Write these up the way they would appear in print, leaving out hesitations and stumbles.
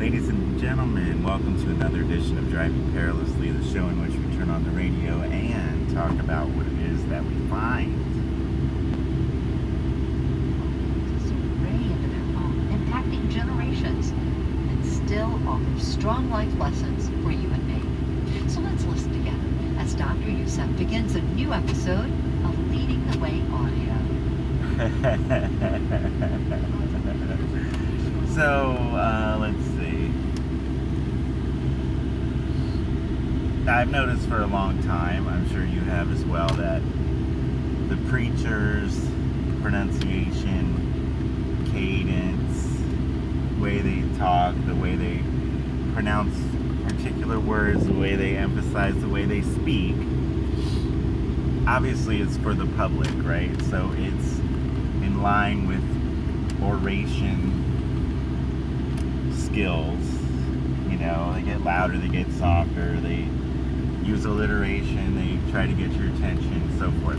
Ladies and gentlemen, welcome to another edition of Driving Perilously, the show in which we turn on the radio and talk about what it is that we find. It's a ray into their home, impacting generations, and still offer strong life lessons for you and me. So let's listen together as Dr. Youssef begins a new episode of Leading the Way Audio. So, let's see. I've noticed for a long time, I'm sure you have as well, that the preachers' pronunciation, cadence, the way they talk, the way they pronounce particular words, the way they emphasize, the way they speak, obviously it's for the public, right? So it's in line with oration skills. You know, they get louder, they get softer, they use alliteration, they try to get your attention, so forth.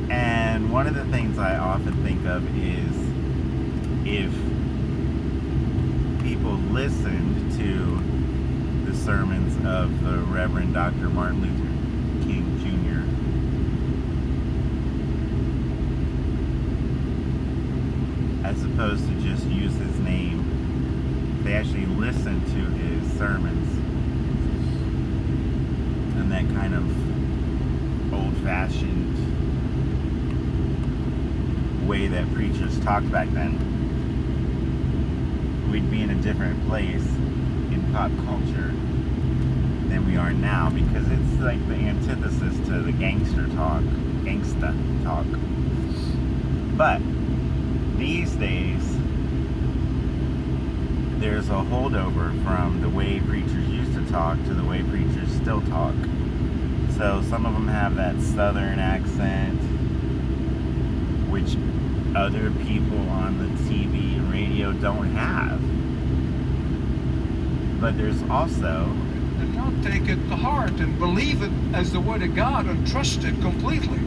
And one of the things I often think of is if people listened to the sermons of the Reverend Dr. Martin Luther King Jr., as opposed to just use his name, they actually listen to his sermons and that kind of old-fashioned way that preachers talked back then, we'd be in a different place in pop culture than we are now, because it's like the antithesis to the gangsta talk. But these days, there's a holdover from the way preachers used to talk to the way preachers still talk. So some of them have that southern accent, which other people on the TV and radio don't have. But there's also... And not take it to heart and believe it as the Word of God and trust it completely.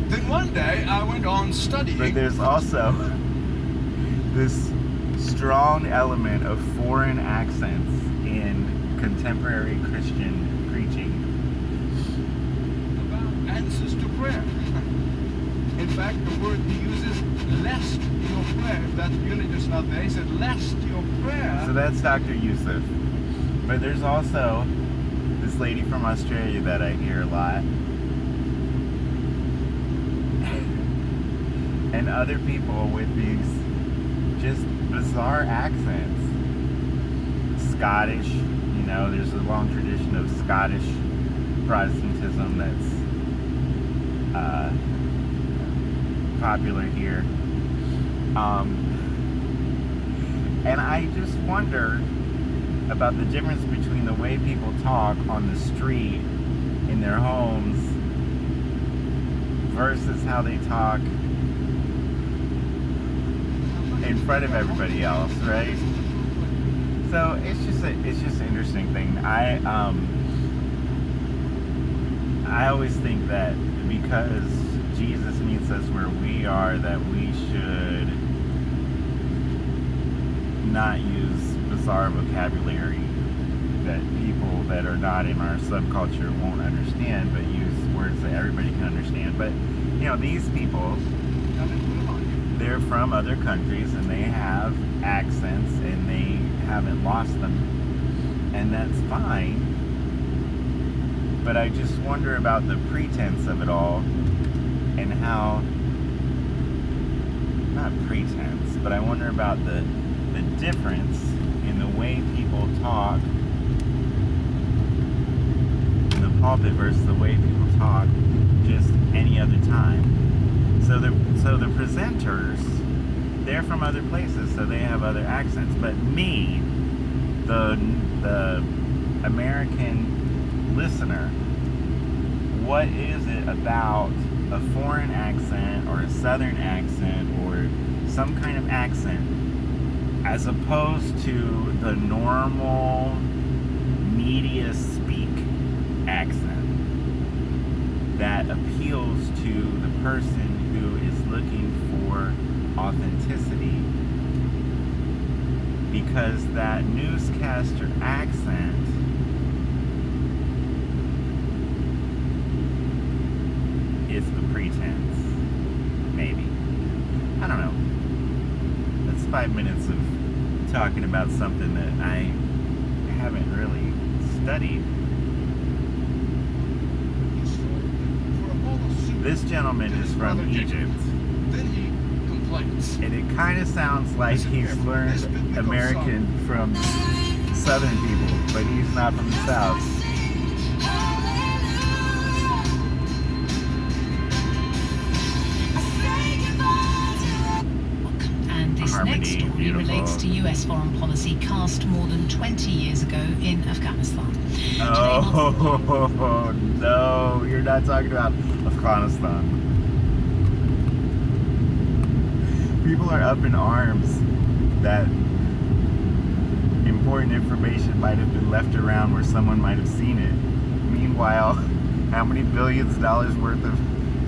Then one day I went on studying. But there's also this strong element of foreign accents in contemporary Christian preaching. About answers to prayer. In fact, the word he uses, lest your prayer, if that unit is not there, he said, lest your prayer. So that's Dr. Youssef. But there's also this lady from Australia that I hear a lot. And other people with these just bizarre accents. Scottish, you know, there's a long tradition of Scottish Protestantism that's popular here. And I just wonder about the difference between the way people talk on the street in their homes versus how they talk in front of everybody else, right? So it's just an interesting thing. I always think that because Jesus meets us where we are, that we should not use bizarre vocabulary that people that are not in our subculture won't understand, but use words that everybody can understand. But you know, these people, they're from other countries and they have accents and they haven't lost them, and that's fine. But I just wonder about the pretense of it all and how, not pretense, but I wonder about the difference in the way people talk in the pulpit versus the way people talk just any other time. So the presenters, they're from other places, so they have other accents. But me, the American listener, what is it about a foreign accent or a southern accent or some kind of accent as opposed to the normal media speak accent that appeals to the person who is looking for authenticity because that newscaster accent is the pretense. Maybe. I don't know. That's 5 minutes of talking about something that I haven't really studied. This gentleman is from Egypt. Then he complains. And it kind of sounds like he's learned American from Southern people, but he's not from the South. And this Harmony, next story beautiful. relates to US foreign policy cast more than 20 years ago in Afghanistan. Oh, no, you're not talking about Afghanistan. People are up in arms that important information might have been left around where someone might have seen it. Meanwhile, how many billions of dollars worth of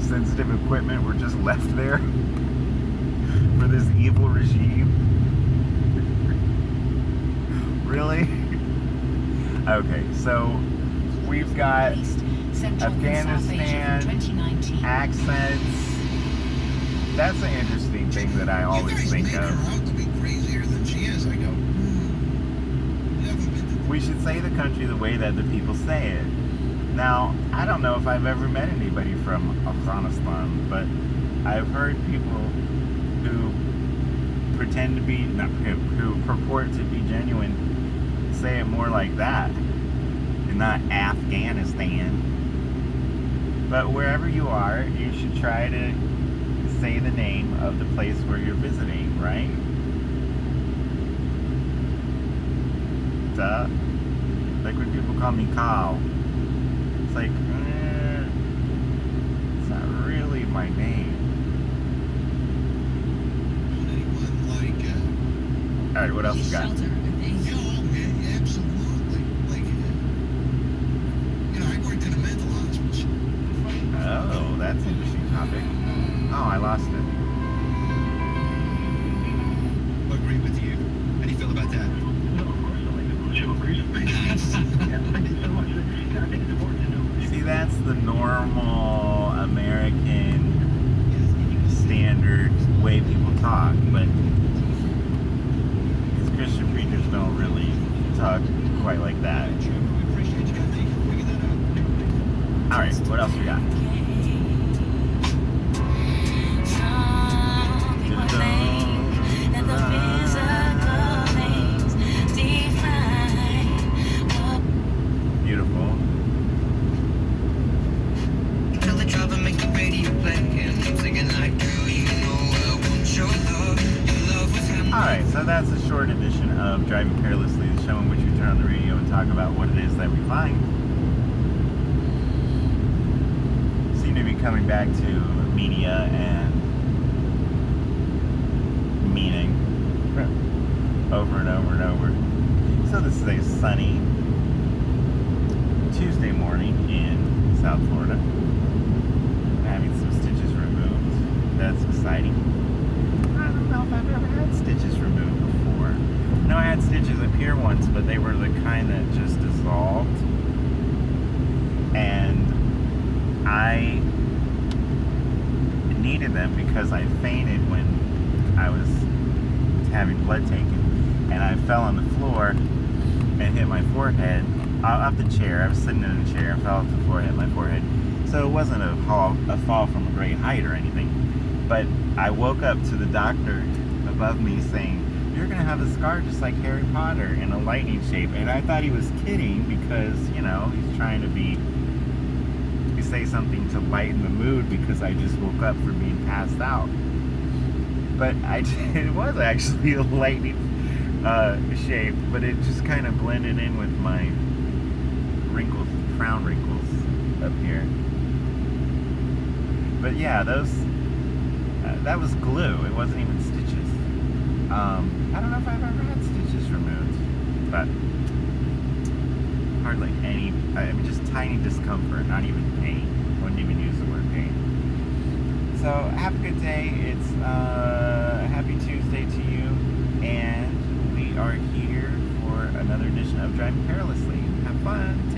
sensitive equipment were just left there for this evil regime? Really? Okay, so we've got Central and South Asia from 2019. accents. That's an interesting thing that I always think of. We should say the country the way that the people say it. Now, I don't know if I've ever met anybody from Afghanistan, but I've heard people who pretend to be, who purport to be genuine, say it more like that, and not Afghanistan. But wherever you are, you should try to say the name of the place where you're visiting, right? Duh. Like when people call me Kyle, it's like, it's not really my name. Alright, what else you got? Oh, that's an interesting topic. Oh, I lost it. Agree with you. How do you feel about that? See, that's the normal American standard way people talk, but these Christian preachers don't really talk quite like that. Alright, what else we got? Beautiful. Tell the driver make the radio play and I'm singing like girl, you know I want your love. Your love was handmade. Alright, so that's a short edition of Driving Carelessly, the show in which we turn on the radio and talk about what it is that we find. Seem to be coming back to media and meaning over and over and over. So this is a sunny Tuesday morning in South Florida. I'm having some stitches removed. That's exciting. I don't know if I've ever had stitches removed before. No, I had stitches up here once, but they were the kind that just dissolved. And I needed them because I fainted when I was having blood taken. And I fell on the floor and hit my forehead off the chair. I was sitting in a chair and fell off the floor and hit my forehead. So it wasn't a fall from a great height or anything. But I woke up to the doctor above me saying, "You're going to have a scar just like Harry Potter in a lightning shape." And I thought he was kidding because, you know, he's trying to say something to lighten the mood because I just woke up from being passed out. But it was actually a lightning shape, but it just kind of blended in with my wrinkles, frown wrinkles up here. But yeah, those that was glue. It wasn't even stitches. I don't know if I've ever had stitches removed, but hardly any. I mean, just tiny discomfort, not even pain. Wouldn't even use the word pain. So have a good day. It's happy Tuesday to you, and we are another edition of Driving Perilously. Have fun.